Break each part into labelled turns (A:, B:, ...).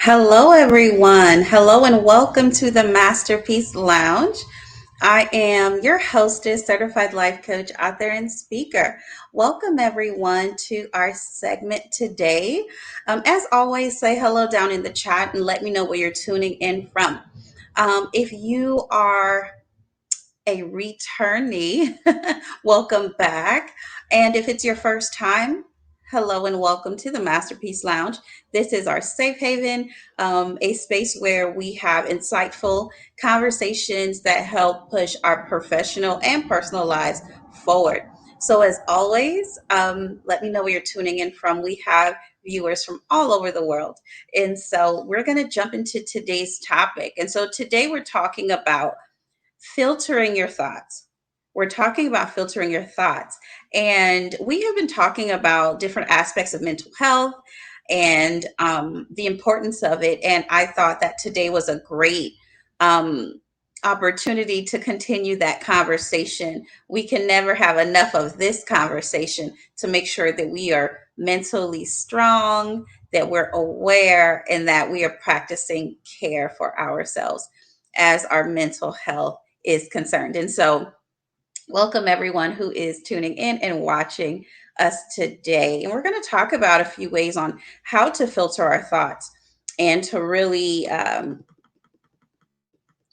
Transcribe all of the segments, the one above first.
A: Hello, everyone. Hello, and welcome to the Masterpiece Lounge. I am your hostess, certified life coach, author, and speaker. Welcome, everyone, to our segment today. As always, say hello down in the chat and let me know where you're tuning in from. If you are a returnee, welcome back. And if it's your first time, hello and welcome to the Masterpiece Lounge. This is our safe haven, a space where we have insightful conversations that help push our professional and personal lives forward. So, as always, let me know where you're tuning in from. We have viewers from all over the world. And so, we're going to jump into today's topic. And so, today we're talking about filtering your thoughts. We're talking about filtering your thoughts. And we have been talking about different aspects of mental health and the importance of it. And I thought that today was a great um, opportunity to continue that conversation. We can never have enough of this conversation to make sure that we are mentally strong, that we're aware, and that we are practicing care for ourselves as our mental health is concerned. And so, welcome everyone who is tuning in and watching us today. And we're going to talk about a few ways on how to filter our thoughts and to really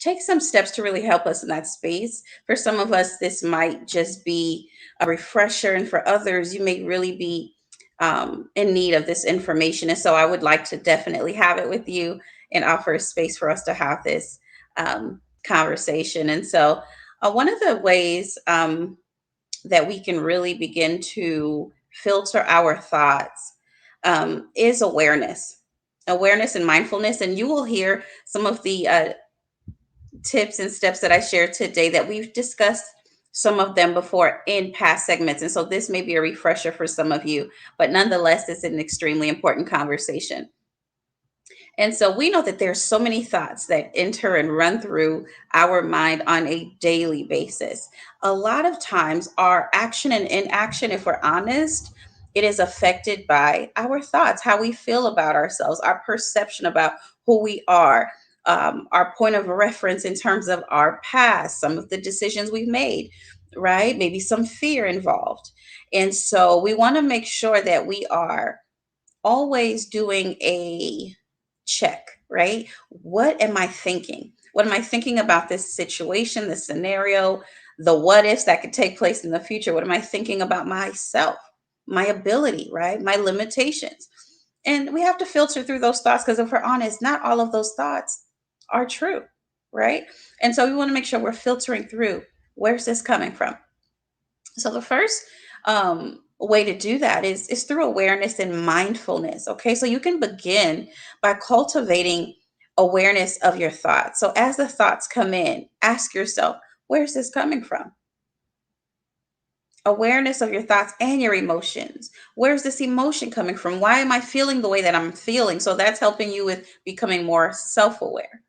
A: take some steps to really help us in that space. For some of us, this might just be a refresher, and for others, you may really be in need of this information. And so, I would like to definitely have it with you and offer a space for us to have this conversation. And so, one of the ways that we can really begin to filter our thoughts is awareness and mindfulness. And you will hear some of the tips and steps that I shared today that we've discussed some of them before in past segments. And so this may be a refresher for some of you, but nonetheless, it's an extremely important conversation. And so we know that there's so many thoughts that enter and run through our mind on a daily basis. A lot of times, our action and inaction, if we're honest, it is affected by our thoughts, how we feel about ourselves, our perception about who we are, our point of reference in terms of our past, some of the decisions we've made, right? Maybe some fear involved. And so we want to make sure that we are always doing a check, right? What am I thinking? What am I thinking about this situation, this scenario, the what ifs that could take place in the future? What am I thinking about myself, my ability, right? My limitations. And we have to filter through those thoughts because if we're honest, not all of those thoughts are true, right? And so we want to make sure we're filtering through where's this coming from? So the first way to do that is through awareness and mindfulness. Okay, so you can begin by cultivating awareness of your thoughts. So as the thoughts come in, ask yourself, where's this coming from? Awareness of your thoughts and your emotions. Where's this emotion coming from? Why am I feeling the way that I'm feeling? So that's helping you with becoming more self aware.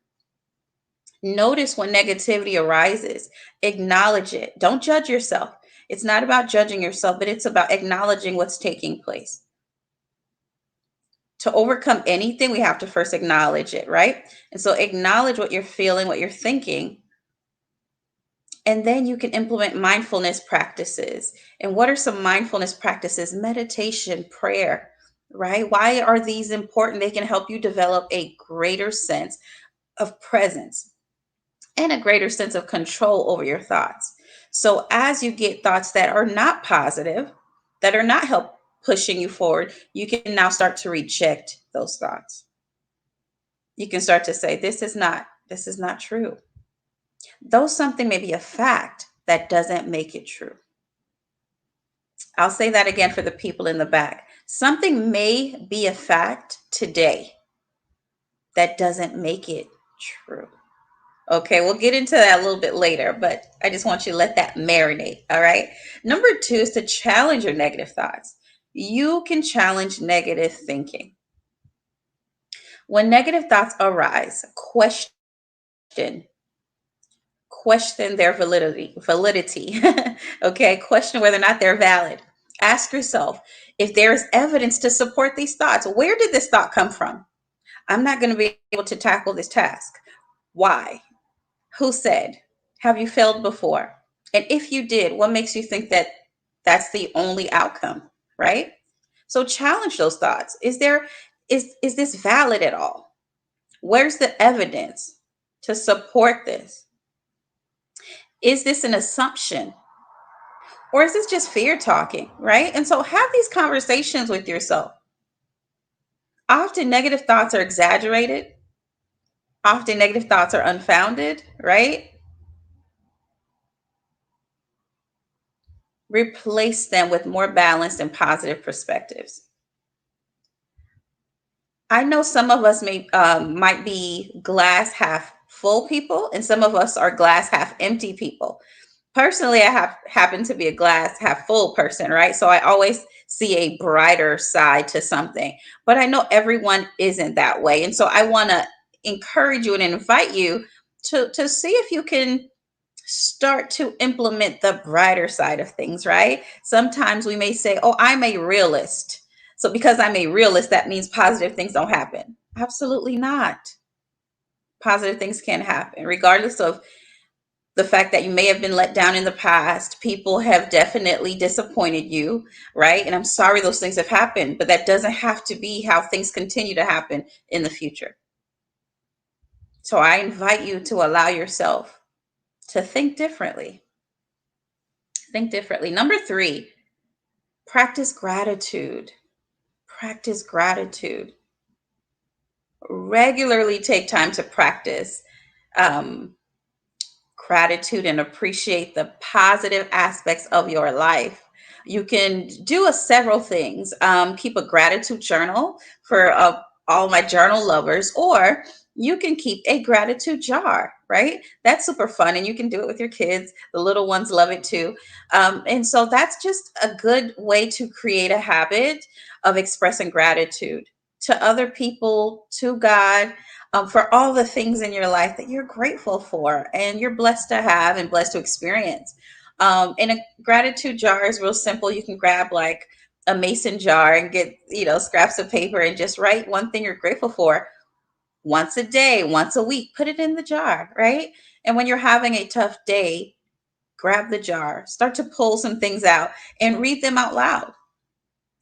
A: Notice when negativity arises, acknowledge it. Don't judge yourself. It's not about judging yourself, but it's about acknowledging what's taking place. To overcome anything, we have to first acknowledge it, right? And so acknowledge what you're feeling, what you're thinking, and then you can implement mindfulness practices. And what are some mindfulness practices? Meditation, prayer, right? Why are these important? They can help you develop a greater sense of presence and a greater sense of control over your thoughts. So as you get thoughts that are not positive, that are not help pushing you forward, you can now start to reject those thoughts. You can start to say, this is not true. Though something may be a fact, that doesn't make it true. I'll say that again for the people in the back. Something may be a fact today. That doesn't make it true. Okay, we'll get into that a little bit later, but I just want you to let that marinate. All right. Number two is to challenge your negative thoughts. You can challenge negative thinking. When negative thoughts arise, question their validity. Okay, question whether or not they're valid. Ask yourself if there is evidence to support these thoughts. Where did this thought come from? I'm not going to be able to tackle this task. Why? Who said? Have you failed before? And if you did, what makes you think that that's the only outcome, right? So challenge those thoughts. Is this valid at all? Where's the evidence to support this? Is this an assumption? Or is this just fear talking, right? And so have these conversations with yourself. Often negative thoughts are exaggerated. Often negative thoughts are unfounded, right? Replace them with more balanced and positive perspectives. I know some of us might be glass half full people, and some of us are glass half empty people. Personally, I happen to be a glass half full person, right? So I always see a brighter side to something, but I know everyone isn't that way, and so I want to encourage you and invite you to see if you can start to implement the brighter side of things, right? Sometimes we may say, oh, I'm a realist. So because I'm a realist, that means positive things don't happen. Absolutely not. Positive things can happen, regardless of the fact that you may have been let down in the past. People have definitely disappointed you, right? And I'm sorry those things have happened, but that doesn't have to be how things continue to happen in the future. So I invite you to allow yourself to think differently. Think differently. Number three, practice gratitude. Practice gratitude. Regularly take time to practice um, gratitude and appreciate the positive aspects of your life. You can do several things. Keep a gratitude journal for all my journal lovers, or you can keep a gratitude jar, right? That's super fun, and you can do it with your kids. The little ones love it too. And so that's just a good way to create a habit of expressing gratitude to other people, to God, for all the things in your life that you're grateful for and you're blessed to have and blessed to experience. And a gratitude jar is real simple. You can grab like a mason jar and get, scraps of paper and just write one thing you're grateful for once a day, once a week, put it in the jar, right? And when you're having a tough day, grab the jar, start to pull some things out and read them out loud.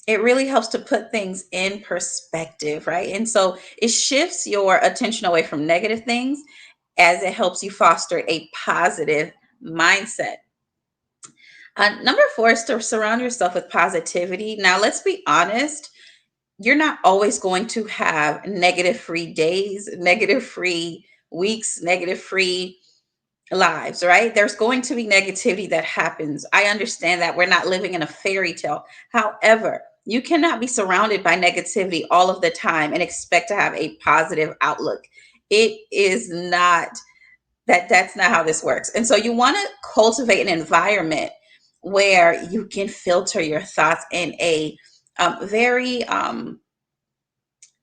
A: It really helps to put things in perspective, right? And so it shifts your attention away from negative things as it helps you foster a positive mindset. Number four is to surround yourself with positivity. Now, let's be honest, you're not always going to have negative free days, negative free weeks, negative free lives, right? There's going to be negativity that happens. I understand that we're not living in a fairy tale. However, you cannot be surrounded by negativity all of the time and expect to have a positive outlook. It is not that's not how this works. And so you want to cultivate an environment where you can filter your thoughts in a very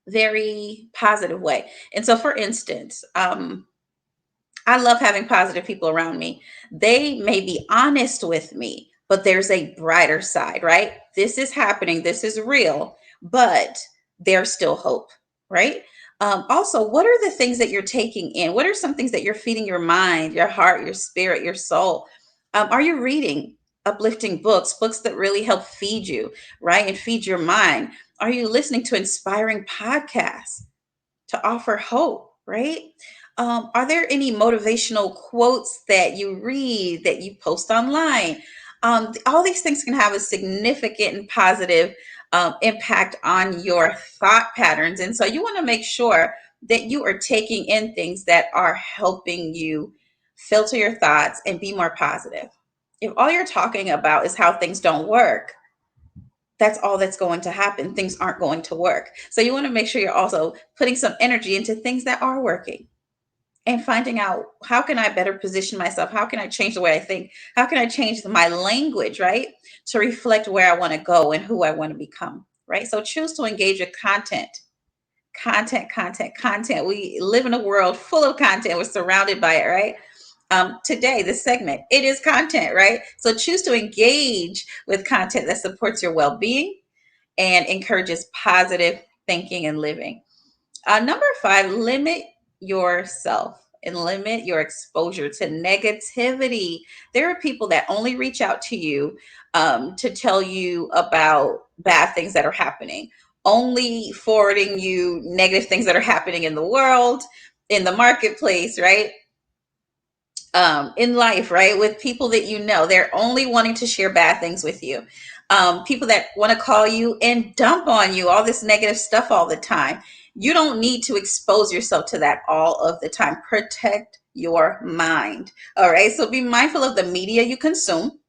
A: very positive way. And so for instance, I love having positive people around me. They may be honest with me, but there's a brighter side, right? This is happening, this is real, but there's still hope, right? Also, what are the things that you're taking in? What are some things that you're feeding your mind, your heart, your spirit, your soul? Are you reading uplifting books, books that really help feed you, right? And feed your mind? Are you listening to inspiring podcasts to offer hope, right? Are there any motivational quotes that you read, that you post online? All these things can have a significant and positive impact on your thought patterns. And so you want to make sure that you are taking in things that are helping you filter your thoughts and be more positive. If all you're talking about is how things don't work, that's all that's going to happen. Things aren't going to work. So you want to make sure you're also putting some energy into things that are working and finding out, how can I better position myself? How can I change the way I think? How can I change my language, right? To reflect where I want to go and who I want to become, right? So choose to engage with content. Content, content, content. We live in a world full of content. We're surrounded by it, right? Today, this segment, it is content, right? So choose to engage with content that supports your well being and encourages positive thinking and living. Number five, limit yourself and limit your exposure to negativity. There are people that only reach out to you to tell you about bad things that are happening, only forwarding you negative things that are happening in the world, in the marketplace, right? In life, right? With people that you know, they're only wanting to share bad things with you. People that want to call you and dump on you all this negative stuff all the time. You don't need to expose yourself to that all of the time. Protect your mind. All right. So be mindful of the media you consume,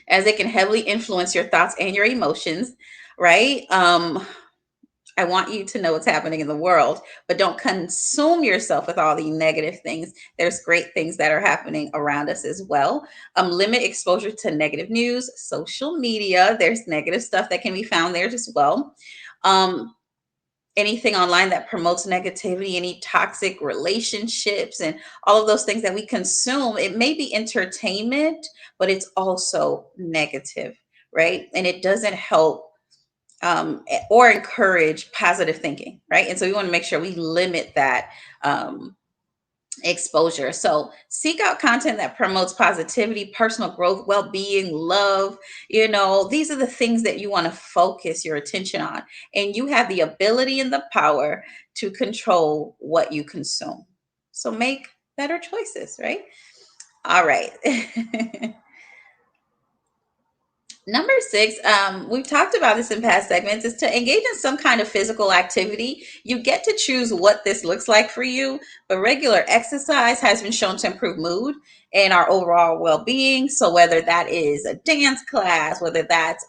A: as it can heavily influence your thoughts and your emotions, right? I want you to know what's happening in the world, but don't consume yourself with all the negative things. There's great things that are happening around us as well. Limit exposure to negative news, social media. There's negative stuff that can be found there as well. Um, Anything online that promotes negativity, any toxic relationships, and all of those things that we consume. It may be entertainment, but it's also negative, right? And it doesn't help or encourage positive thinking, right? And so we want to make sure we limit that exposure. So seek out content that promotes positivity, personal growth, well-being, love. These are the things that you want to focus your attention on. And you have the ability and the power to control what you consume. So make better choices, right? All right. Number six, we've talked about this in past segments, is to engage in some kind of physical activity. You get to choose what this looks like for you, but regular exercise has been shown to improve mood and our overall well-being. So whether that is a dance class, whether that's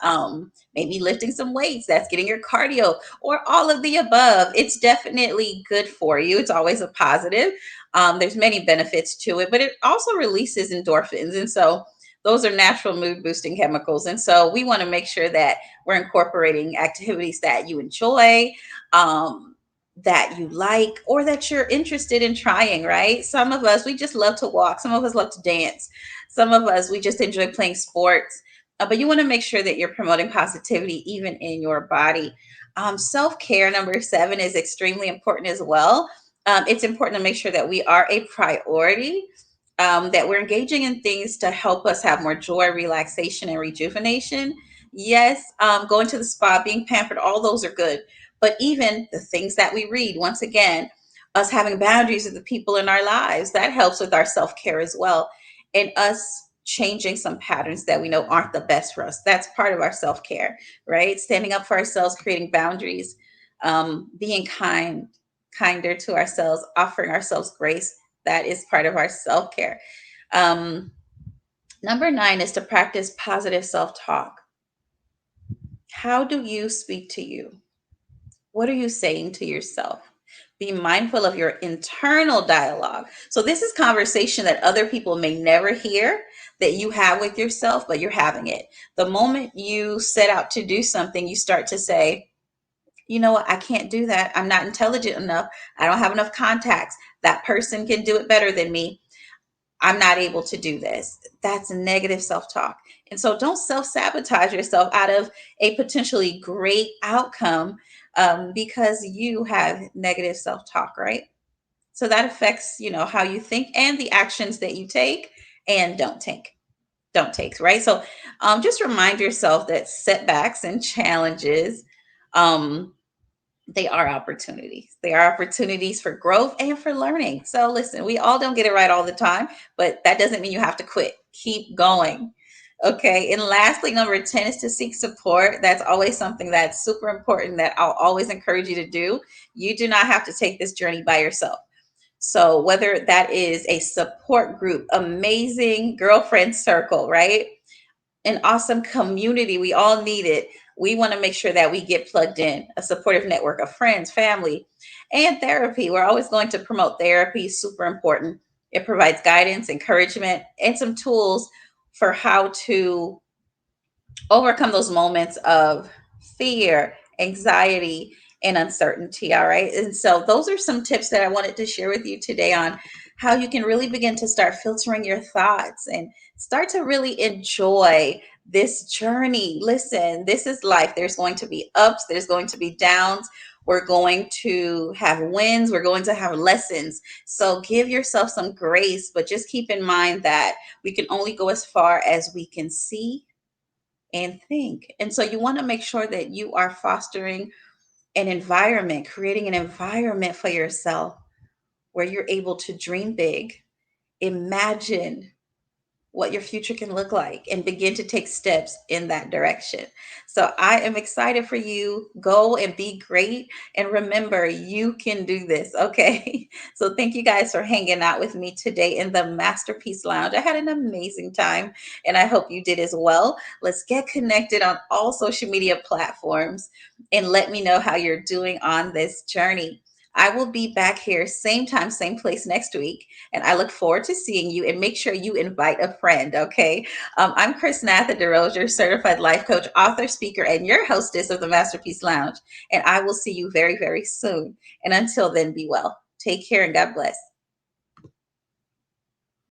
A: maybe lifting some weights, that's getting your cardio, or all of the above, it's definitely good for you. It's always a positive. There's many benefits to it, but it also releases endorphins, and so those are natural mood boosting chemicals. And so we want to make sure that we're incorporating activities that you enjoy, that you like, or that you're interested in trying, right? Some of us, we just love to walk. Some of us love to dance. Some of us, we just enjoy playing sports. But you want to make sure that you're promoting positivity even in your body. Self care, number seven, is extremely important as well. It's important to make sure that we are a priority, that we're engaging in things to help us have more joy, relaxation, and rejuvenation. Yes, going to the spa, being pampered, all those are good. But even the things that we read, once again, us having boundaries with the people in our lives, that helps with our self care as well. And us changing some patterns that we know aren't the best for us. That's part of our self care, right? Standing up for ourselves, creating boundaries, being kinder to ourselves, offering ourselves grace. That is part of our self care. Um, Number nine is to practice positive self talk. How do you speak to you? What are you saying to yourself? Be mindful of your internal dialogue. So, this is conversation that other people may never hear, that you have with yourself, but you're having it. The moment you set out to do something, you start to say, you know what, I can't do that. I'm not intelligent enough. I don't have enough contacts. That person can do it better than me. I'm not able to do this. That's negative self talk. And so don't self sabotage yourself out of a potentially great outcome, because you have negative self talk, right? So that affects, how you think and the actions that you take and don't take. Don't take, right? So just remind yourself that setbacks and challenges, um, they are opportunities. They are opportunities for growth and for learning. So listen, we all don't get it right all the time, but that doesn't mean you have to quit. Keep going. Okay. And lastly, number 10 is to seek support. That's always something that's super important that I'll always encourage you to do. You do not have to take this journey by yourself. So whether that is a support group, amazing girlfriend circle, right? An awesome community. We all need it. We want to make sure that we get plugged in, a supportive network of friends, family, and therapy. We're always going to promote therapy, super important. It provides guidance, encouragement, and some tools for how to overcome those moments of fear, anxiety, and uncertainty. All right. And so, those are some tips that I wanted to share with you today on how you can really begin to start filtering your thoughts and start to really enjoy this journey. Listen, this is life. There's going to be ups, there's going to be downs. We're going to have wins. We're going to have lessons. So give yourself some grace, but just keep in mind that we can only go as far as we can see and think. And so you want to make sure that you are fostering an environment, creating an environment for yourself where you're able to dream big, imagine what your future can look like, and begin to take steps in that direction. So I am excited for you. Go and be great. And remember, you can do this. Okay. So thank you guys for hanging out with me today in the Masterpiece Lounge. I had an amazing time and I hope you did as well. Let's get connected on all social media platforms and let me know how you're doing on this journey. I will be back here, same time, same place next week. And I look forward to seeing you, and make sure you invite a friend, okay? I'm Chrisnatha DeRozier, certified life coach, author, speaker, and your hostess of the Masterpiece Lounge. And I will see you very, very soon. And until then, be well. Take care and God bless.